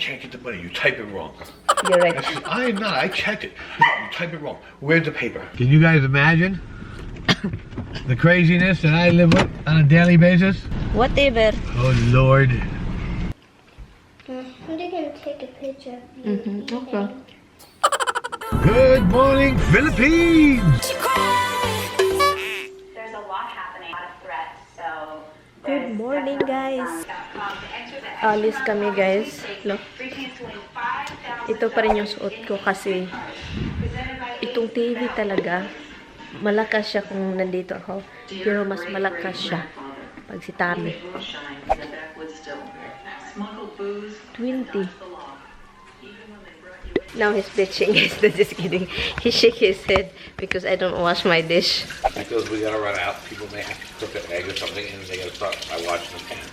can't get the money. You type it wrong. You're right. I am not. I checked it. You type it wrong. Where's the paper? Can you guys imagine the craziness that I live with on a daily basis? Whatever. Oh, Lord. I'm just gonna take a picture of you. Okay. Good morning, Philippines! There's a lot happening, a lot of threats, so... Good morning, guys. Alis kami, guys. Look. Ito pa rin yung suot ko kasi itong TV talaga, malakas siya kung nandito ako. Pero mas malakas siya pag si Tami. 20. Now he's bitching, guys. No, just kidding. He shake his head because I don't wash my dish. Because we gotta run out. People may have to cook an egg or something and they gotta start by washing the pan.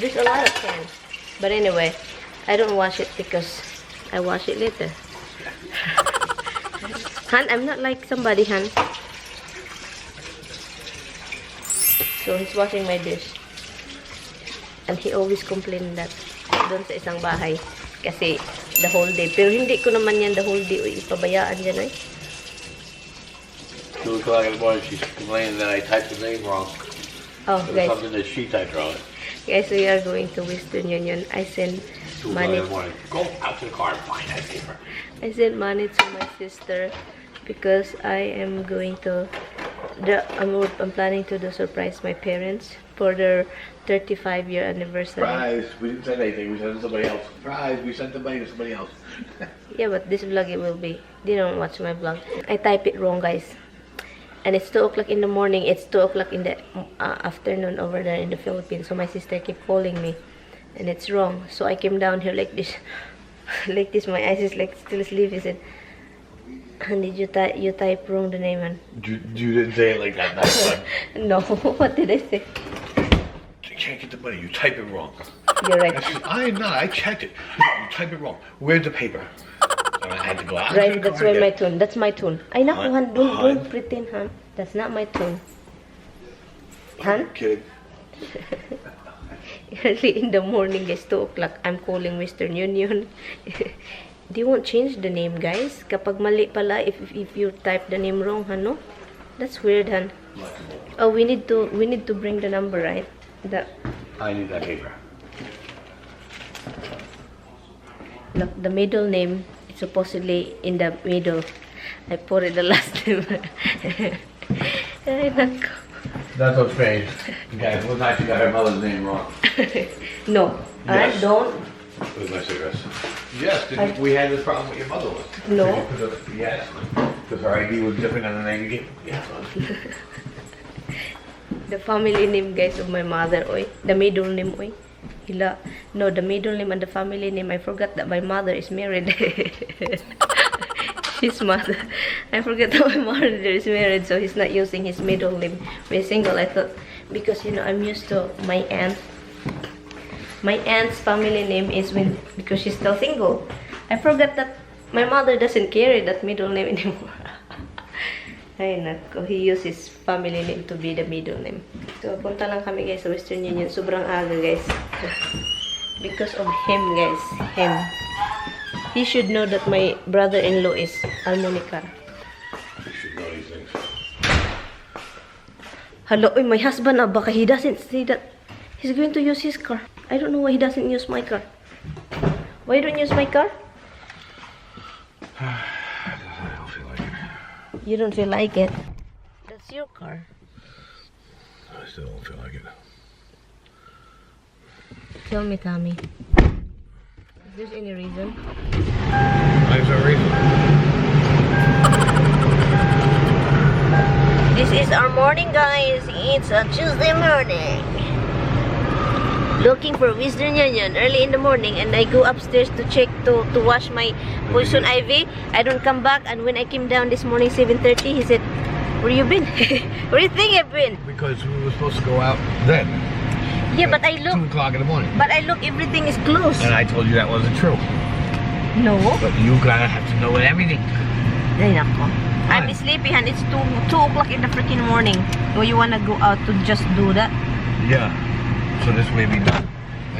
There's a lot of cans. But anyway, I don't wash it because I wash it later. Han, I'm not like somebody, Han. So he's washing my dish. And he always complained that doon sa isang bahay. Kasi the whole day. Pero hindi ko naman yan the whole day. Uy, ipabayaan dyan, eh. 2 o'clock in the morning, she's complaining that I typed the name wrong. Oh, It was guys. something that she typed wrong. Guys, we are going to Western Union. I send 2 o'clock money. in the morning. Go out to the car and find that paper. I sent money to my sister because I am going to... I'm planning to surprise my parents for their 35-year anniversary. Surprise! We didn't send anything. We sent it to somebody else. Surprise! We sent the money to somebody else. Yeah, but this vlog it will be. They don't watch my vlog. I type it wrong, guys. And it's 2 o'clock in the morning. It's 2 o'clock in the afternoon over there in the Philippines. So my sister kept calling me, and it's wrong. So I came down here like this, like this. My eyes is like still sleepy. He said, "Did you type wrong the name?" And You didn't say it like that. That's fun. no, what did I say? You can't get the money. You type it wrong. You're right. I am not. I checked it. You type it wrong. Where's the paper? So I had to go out. Right, that's where my tune. That's my tune. I know, Han, Han. Don't Han. pretend, Han. That's not my tune. Han? Kidding. Early in the morning, guys, 2 o'clock. I'm calling Western Union. They won't change the name, guys. Kapag mali pala, if you type the name wrong, Han, no? That's weird, Han. Oh, we need to bring the number, right? I need that paper. Look, the middle name is supposedly in the middle. I put it the last name. Ay, nako. That's so strange. Guys, what night she got her mother's name wrong? No, Yes. I don't. Where's my cigarettes? Yes, we had this problem with your mother. No. Yes, because her ID was different than the name you gave. Yes. The family name, guys, of my mother, oy. The middle name, oy. Hila. No, the middle name and the family name. I forgot that my mother is married. His mother. I forgot that my mother is married, so he's not using his middle name. We're single. I thought, because, you know, I'm used to my aunt. My aunt's family name is because she's still single. I forgot that my mother doesn't carry that middle name anymore. Ay, nako. He used his family name to be the middle name. So, punta lang kami, guys, sa Western Union. Sobrang aga, guys. Because of him, guys. Him. He should know that my brother-in-law is Almonica. You should know these things. Hello, my husband, baka he doesn't say that he's going to use his car. I don't know why he doesn't use my car. Why don't you use my car? I don't feel like it. You don't feel like it. That's your car. I still don't feel like it. Tell me, Tommy. Is there any reason? There's no reason. This is our morning, guys. It's a Tuesday morning. Looking for Western Union early in the morning, and I go upstairs to check to wash my poison ivy. I don't come back, and when I came down this morning 7:30, he said, "Where you been? Where do you think I've been?" Because we were supposed to go out then. Yeah, but I look. 2 o'clock in the morning. But I look, everything is closed. And I told you that wasn't true. No. But you gotta have to know everything. Ay, nako. I'm sleepy, and it's 2 o'clock in the freaking morning. Do you wanna go out to just do that? Yeah. So this way be done.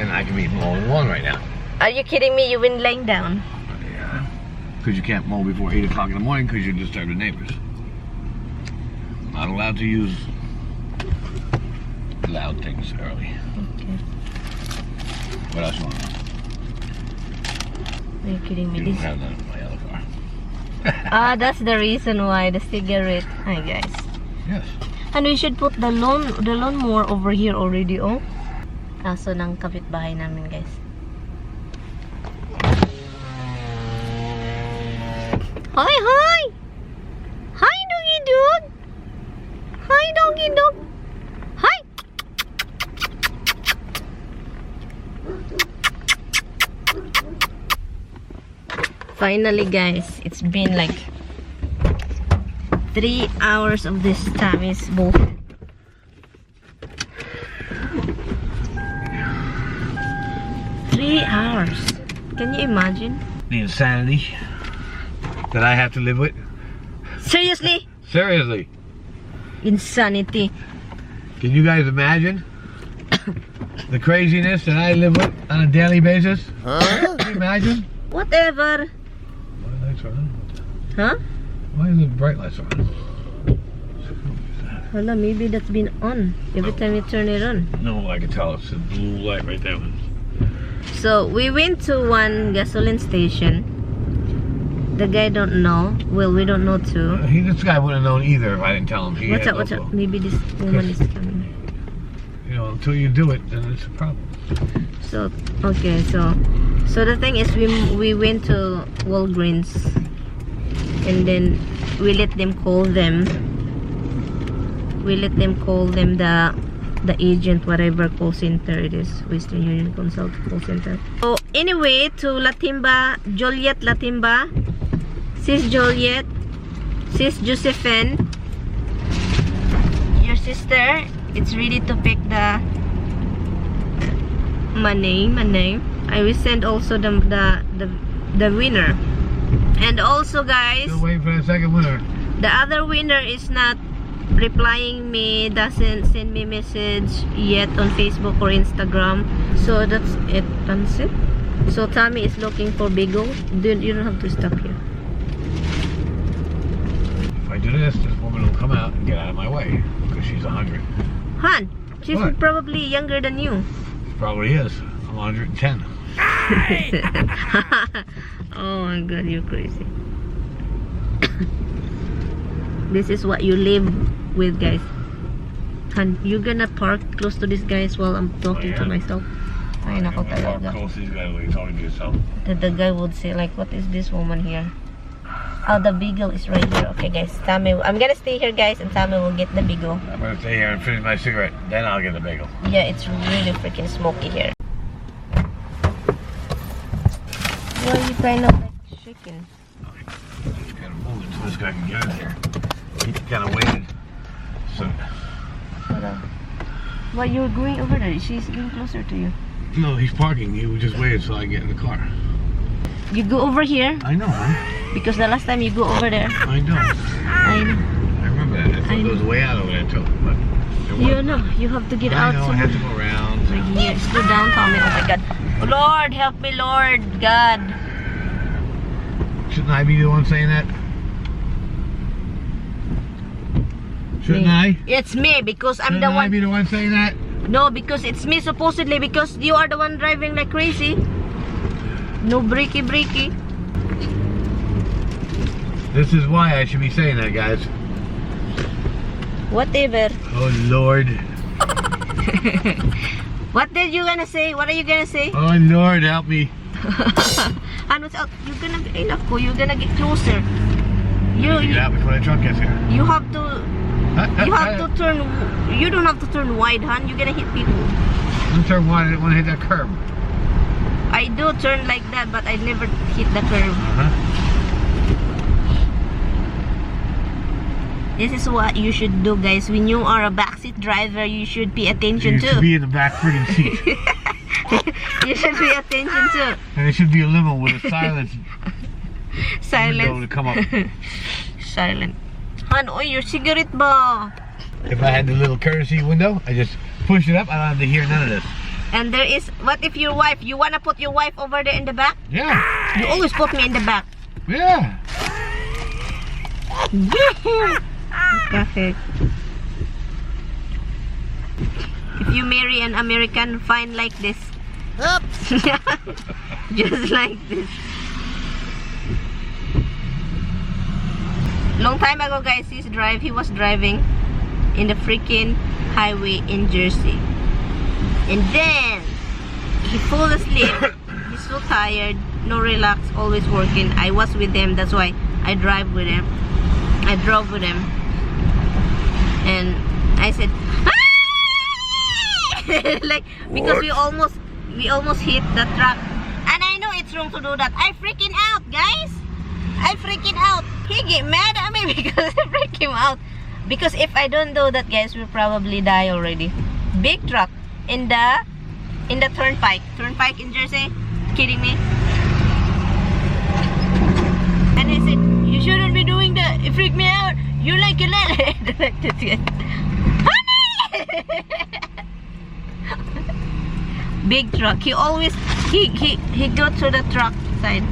And I can be all in one right now. Are you kidding me? You've been laying down. Yeah. Because you can't mow before 8 o'clock in the morning because you disturb the neighbors. Not allowed to use loud things early. Okay. What else you want to know? Are you kidding me? You don't have that in my other car. That's the reason why the cigarette. Hi guys. Yes. And we should put the lawnmower over here already, oh. Aso ng kapitbahay namin, guys. Hi, hi! Hi, doggy dog! Hi, doggy dog! Hi! Finally, guys, it's been like 3 hours of this time is both. Hours. Can you imagine? The insanity that I have to live with. Seriously? Seriously. Insanity. Can you guys imagine the craziness that I live with on a daily basis? Huh? Can you imagine? Whatever. Why are lights on? Huh? Why is the bright lights on? Well, maybe that's been on every time you turn it on. No, I can tell. It's a blue light right there. So we went to one gasoline station. The guy don't know. Well, we don't know too. This guy wouldn't have known either if I didn't tell him. What's up? What's up? Maybe this woman is coming. You know, until you do it, then it's a problem. So okay, so the thing is, we went to Walgreens, and then we let them call them. We let them call them the agent, whatever call center it is, Western Union Consult call center. So anyway, to Latimba, Juliet Latimba, Sis Juliet, Sis Josephine, your sister, it's ready to pick the money. I will send also the winner, and also guys, still waiting for the second winner. the other winner is not replying me, doesn't send me message yet on Facebook or Instagram. So that's it. So Tommy is looking for Beagle. You don't have to stop here. If I do this woman will come out and get out of my way because she's 100. Han, she's What? probably younger than you. She probably is. I'm 110. Oh my god, you're crazy. This is what you live with, guys. And you're gonna park close to these guys while I'm talking to myself. Ay, nako talaga. Close to these guys while you're talking to yourself. The guy would say like, what is this woman here? Oh, the Beagle is right here. Okay, guys, Tommy, I'm gonna stay here, guys, and Tommy will get the Beagle. I'm gonna stay here and finish my cigarette. Then I'll get the bagel. Yeah, it's really freaking smoky here. Why are you kind of like shaking? Just gotta move it so this guy can get in here. He kind of waited. So. Why you're going over there? She's getting closer to you. No, he's parking. He just waited till I get in the car. You go over here I know, huh? because the last time you go over there. I know. I know. I remember that. I thought it was way out over there too. But it You wasn't. know, you have to get I out know. I somewhere. had to go around. Like here, slow down, Tommy. Oh my God, Lord, help me, Lord God. Shouldn't I be the one saying that? Shouldn't I? It's me because I'm Shouldn't the I one. be the one saying that? No, because it's me supposedly because you are the one driving like crazy. No breaky. This is why I should be saying that, guys. Whatever. Oh Lord. What did you gonna say? What are you gonna say? Oh Lord, help me. And what's up? You're gonna get closer. Get out before the truck gets here. You have to. You have to turn. You don't have to turn wide, hon. You're gonna hit people. I'm turn wide. I didn't want to hit that curb. I do turn like that, but I never hit the curve. This is what you should do, guys. When you are a backseat driver, you should pay attention You to. should be in the back friggin' seat. You should pay attention to. And it should be a limo with a silence window to Silence. come up. Silent. Han, oy, your cigarette ba? If I had the little courtesy window, I just push it up. I don't have to hear none of this. And there is, what if your wife, you wanna put your wife over there in the back? Yeah. You always put me in the back. Yeah. Perfect. If you marry an American, fine like this. Just like this. Long time ago, guys, he was driving in the freaking highway in Jersey. And then, he fell asleep. He's so tired. No relax, always working. I was with him, that's why I drove with him. And I said, like, because we almost hit the truck. And I know it's wrong to do that. I freaking out, guys. I freaking out. He get mad at me because I freak him out. Because if I don't do that, guys, we'll probably die already. Big truck in the turnpike in Jersey. Kidding me? And he said, you shouldn't be doing that. It freaked me out. You like it. Big truck. He always he go to the truck side.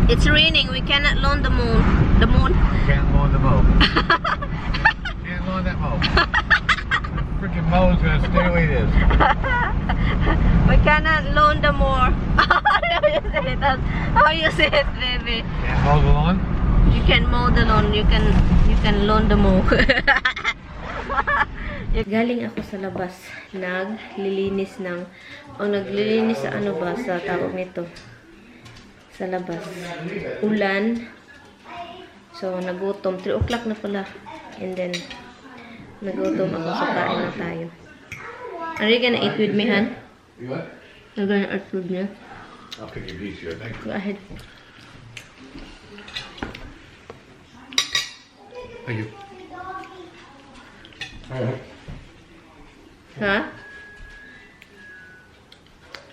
It's raining. We cannot loan the moon. The moon. Can't loan the mow. Can't loan that mow. Freaking mow's gonna stay the way it is. We cannot loan the more. How you say it, baby? Can't mow the lawn? You can mow the lawn. You can loan the mow. Galing ako sa labas. Naglilinis sa ano ba sa tawag nito? Sa labas. Ulan. So nagutom. 3 o'clock na pala. And then nagutom ako, so kain na tayo. Are you gonna eat with me, Han? You what? You're gonna eat with me? I'll pick your piece here, thank you. Go ahead. Thank you. Alright. Huh?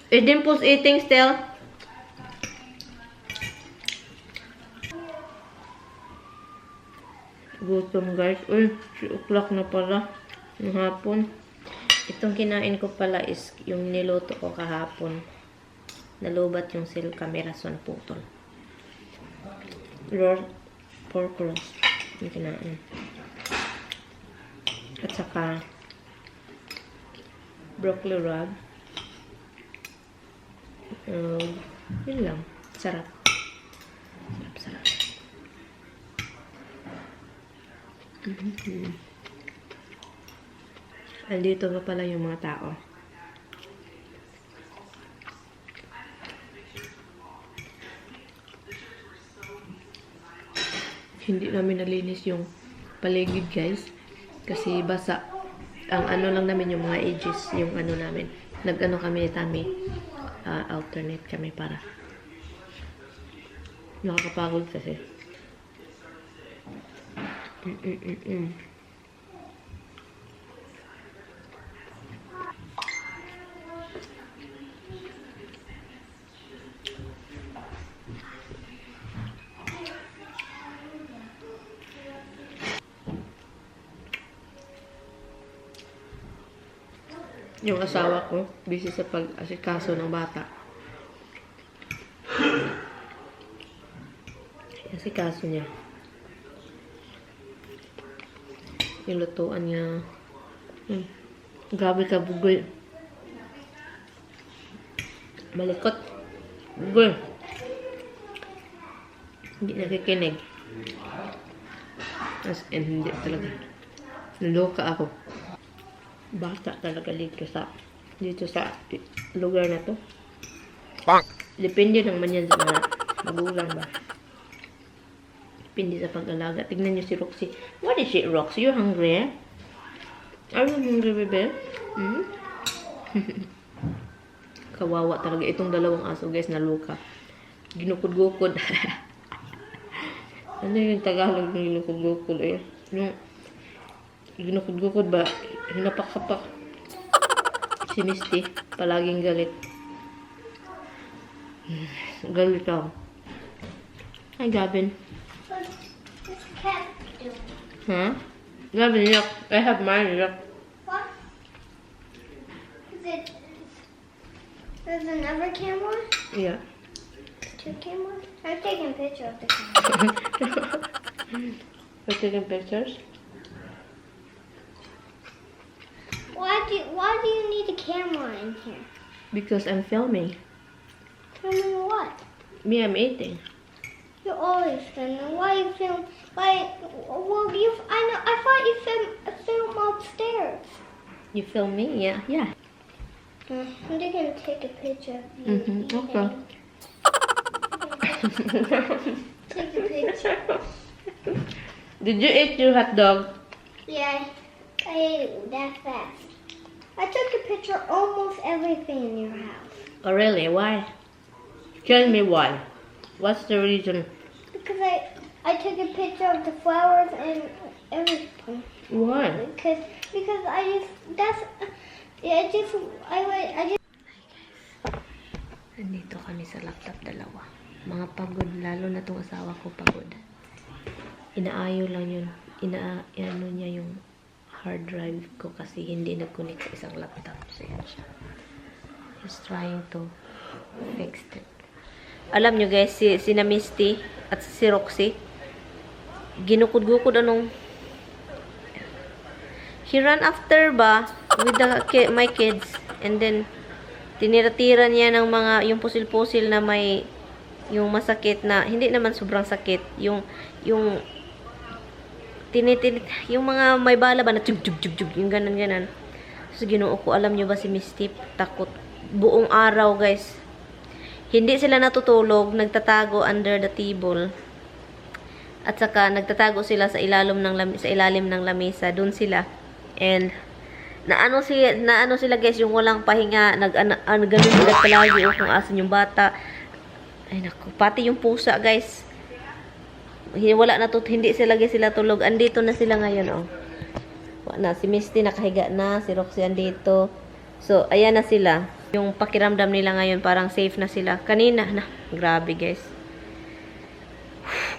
Is Dimple's eating still? Gutom, guys. Uy, 3 o'clock na pala ng hapon. Itong kinain ko pala is yung niluto ko kahapon. Nalubat yung camera, so naputol. Pork roast yung kinain. At saka broccoli rub. Yun lang. Sarap. Sarap. Andito pa pala yung mga tao. Hindi namin nalinis yung paligid, guys. Kasi basa. Ang ano lang namin yung mga edges, yung ano namin. Nag-ano kami, Tami. Alternate kami para. Nakakapagod kasi. Yung asawa ko, busy sa pag-asikaso ng bata. Asikaso niya. Yung lutuan niya. Grabe ka, bugol. Malikot. Bugol. Hindi nakikinig. As in, hindi talaga. Naloka ako. Bata talaga dito sa lugar na to. Depende naman yan sa mga magulang ba. Depende sa pag-alaga. Tignan nyo si Roxy. What is it, Roxy? You're hungry, eh? Are you hungry, baby? Kawawa talaga itong dalawang aso, guys, na luka. Ginukod-gukod. Ano yung Tagalog ng ginukod-gukod, eh? Yung ginukod-gukod ba? Hinapak-hapak. Si Misty, palaging galit. Galit ako. Hi, Gavin. What's cat doing? Huh? Gavin, look. I have mine, look. What? Is it There's another camera? Yeah. 2 cameras? I'm taking a picture of the camera. You're taking pictures? Why do you need a camera in here? Because I'm filming. Filming what? Me, I'm eating. You're always filming. Why you film? Why? Well, I thought you film upstairs. You film me? Yeah, yeah. I'm just gonna take a picture of you. Okay. Take a picture. Did you eat your hot dog? Yeah, I ate it that fast. I took a picture of almost everything in your house. Oh, really? Why? Tell me why. What's the reason? Because I took a picture of the flowers and everything. Why? Because I just. Nandito kami sa laptop dalawa. Mga pagod, lalo na tong asawa ko pagod. Inaayo lang yun. Inaano niya yung hard drive ko kasi hindi nag-connect sa isang laptop. So, yan siya. He's trying to fix it. Alam nyo guys, si na Misty at si Roxy, ginukod-gukod anong he ran after ba with my kids, and then tinira-tira niya ng mga yung pusil-pusil na may yung masakit na hindi naman sobrang sakit, yung yung mga may bala ba na tug yung ganan. So Ginoo ko, alam nyo ba si Misty takot buong araw guys. Hindi sila natutulog, nagtatago under the table. At saka nagtatago sila sa ilalim ng lamesa, doon sila. And naano sila guys, yung walang pahinga, ganun sila palagi kung asan yung bata. Ay naku, pati yung pusa guys. Hindi sila tulog. Andito na sila ngayon, oh. Na si Misty nakahiga na, si Roxy andito. So ayan na sila. Yung pakiramdam nila ngayon parang safe na sila. Kanina na, grabe guys.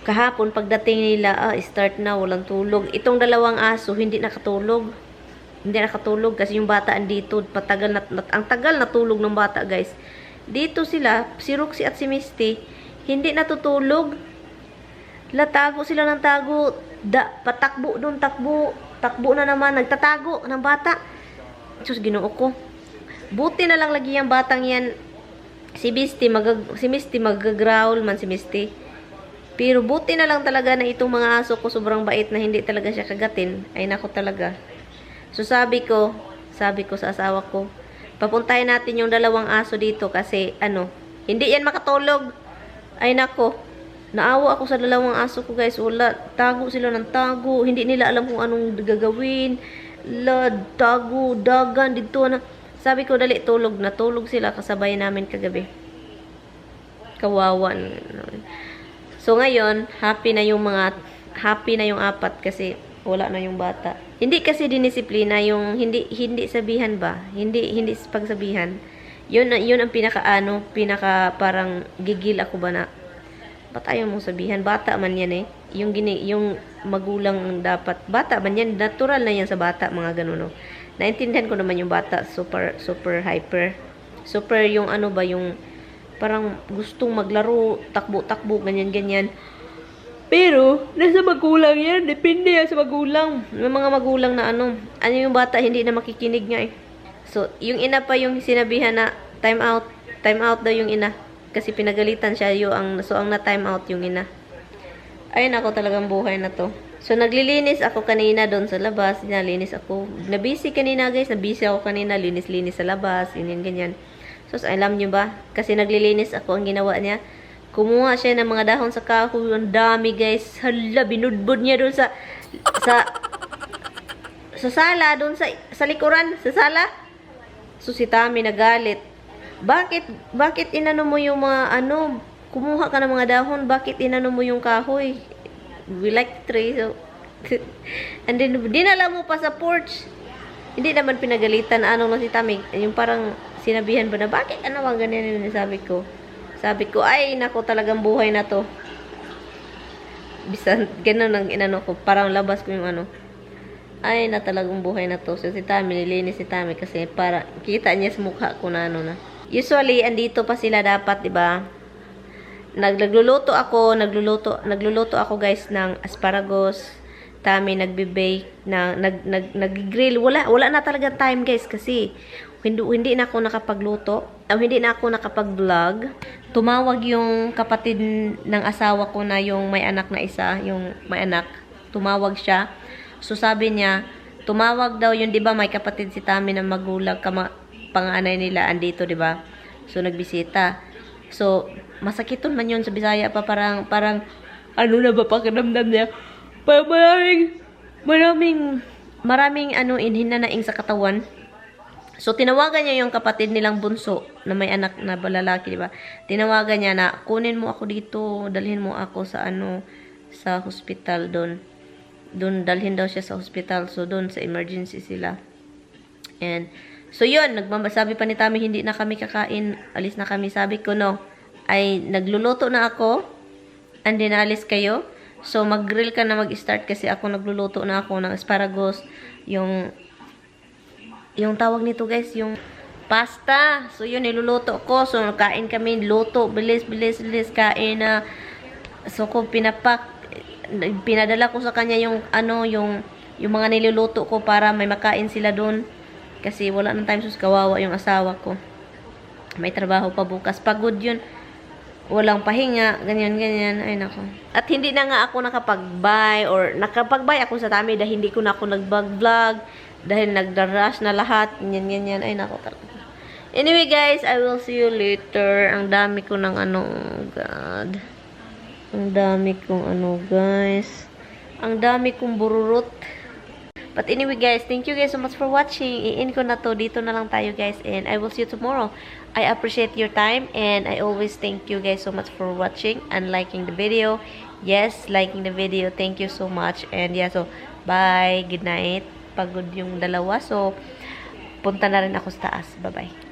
Kahapon pagdating nila, start na, walang tulog. Itong dalawang aso hindi nakatulog. Hindi nakatulog kasi yung bata andito, ang tagal na tulog ng bata guys. Dito sila, si Roxy at si Misty, hindi natutulog. Tago sila ng tago, patakbo doon, takbo na naman, nagtatago ng bata. Diyos, Ginoo ko. Buti na lang lagi yung batang yan. Si Misty mag-growl man si Misty. Pero buti na lang talaga na itong mga aso ko sobrang bait na hindi talaga siya kagatin. Ay nako talaga. So sabi ko sa asawa ko, papuntahin natin yung dalawang aso dito kasi hindi yan makatulog. Ay nako. Naawa ako sa dalawang aso ko guys. Wala, tago sila ng tago. Hindi nila alam kung anong gagawin. Tago, dagan dito na. Sabi ko dali, tulog na. Tulog sila kasabay namin kagabi. Kawawan. So ngayon, happy na yung apat kasi wala na yung bata. Hindi kasi dinisiplina yung hindi sabihan ba? Hindi pagsabihan. Yun ang pinaka parang gigil ako ba na ba't ayaw mong sabihan? Bata man yan eh. Yung magulang dapat. Bata man yan. Natural na yan sa bata, mga ganun. No? Naintindihan ko naman yung bata. Super hyper. Super yung yung parang gustong maglaro, takbo-takbo, ganyan-ganyan. Pero, nasa magulang yan. Depende yan sa magulang. May mga magulang na yung bata hindi na makikinig nga eh. So, yung ina pa yung sinabihan na time out daw yung ina. Kasi pinagalitan siya ang na-time out yung ina. Ay, nako talagang buhay na to. So, naglilinis ako kanina doon sa labas. Nalinis ako. Nabisi kanina guys. Nabisi ako kanina. Linis-linis sa labas. Ganyan. So, alam nyo ba? Kasi naglilinis ako. Ang ginawa niya, kumuha siya ng mga dahon sa kahoy. Ang dami guys. Hala, binudbud niya doon sa sala. Doon sa likuran. Sa sala. So, si Tami nagalit. Bakit inano mo yung mga kumuha ka ng mga dahon, bakit inano mo yung kahoy? We like tree, so and then dinala mo pa sa porch. Hindi naman pinagalitan na lang si Tami, yung parang sinabihan ba na bakit bang ganyan yun, sabi ko ay nako talagang buhay na to. Bisan ganun ang inano ko, parang labas ko yung ay na talagang buhay na to. So si Tami, nilinis si Tami kasi para kita niya sa mukha ko na Usually, andito pa sila dapat, 'di ba? Nagluluto ako guys ng asparagus. Tami nagbe-bake na nag-grill. Wala na talaga time guys kasi hindi na ako nakapagluto. Hindi na ako nakapag-vlog. Tumawag yung kapatid ng asawa ko na yung may anak na isa, yung may anak. Tumawag siya. So sabi niya, tumawag daw yun, 'di ba? May kapatid si Tami na magulang, panganay nila andito, 'di ba? So nagbisita. So masakiton man yun sa Bisaya pa, parang ano na ba pakiramdam niya? Maraming hinanaing sa katawan. So tinawagan niya yung kapatid nilang bunso na may anak na balalaki, di ba? Tinawagan niya na kunin mo ako dito, dalhin mo ako sa sa hospital doon. Doon dalhin daw siya sa hospital. So doon sa emergency sila. And so yun, nagmasabi pa ni Tami hindi na kami kakain, alis na kami. Sabi ko no, ay nagluluto na ako. And then alis kayo. So mag-grill ka na mag-start kasi ako nagluluto na ako ng asparagus, yung tawag nito guys, yung pasta. So yun niluluto ko. So kain kami, luto, bilis kain na. So ko pinadala ko sa kanya yung mga niluluto ko para may makain sila doon. Kasi wala nang time, sus kawawa yung asawa ko. May trabaho pa bukas. Pagod yun. Walang pahinga. Ganyan. Ay nako. At hindi na nga ako nakapag-buy or nakapag-buy ako sa Tami dahil hindi ko na ako nag-vlog. Dahil nagdarush na lahat. Ganyan. Ay nako talaga. Anyway guys, I will see you later. Ang dami ko ng God. Ang dami kong guys. Ang dami kong bururot. But anyway guys, thank you guys so much for watching. I-end ko na to. Dito na lang tayo guys. And I will see you tomorrow. I appreciate your time. And I always thank you guys so much for watching and liking the video. Yes, liking the video. Thank you so much. And yeah, so bye. Good night. Pagod yung dalawa. So, punta na rin ako sa taas. Bye-bye.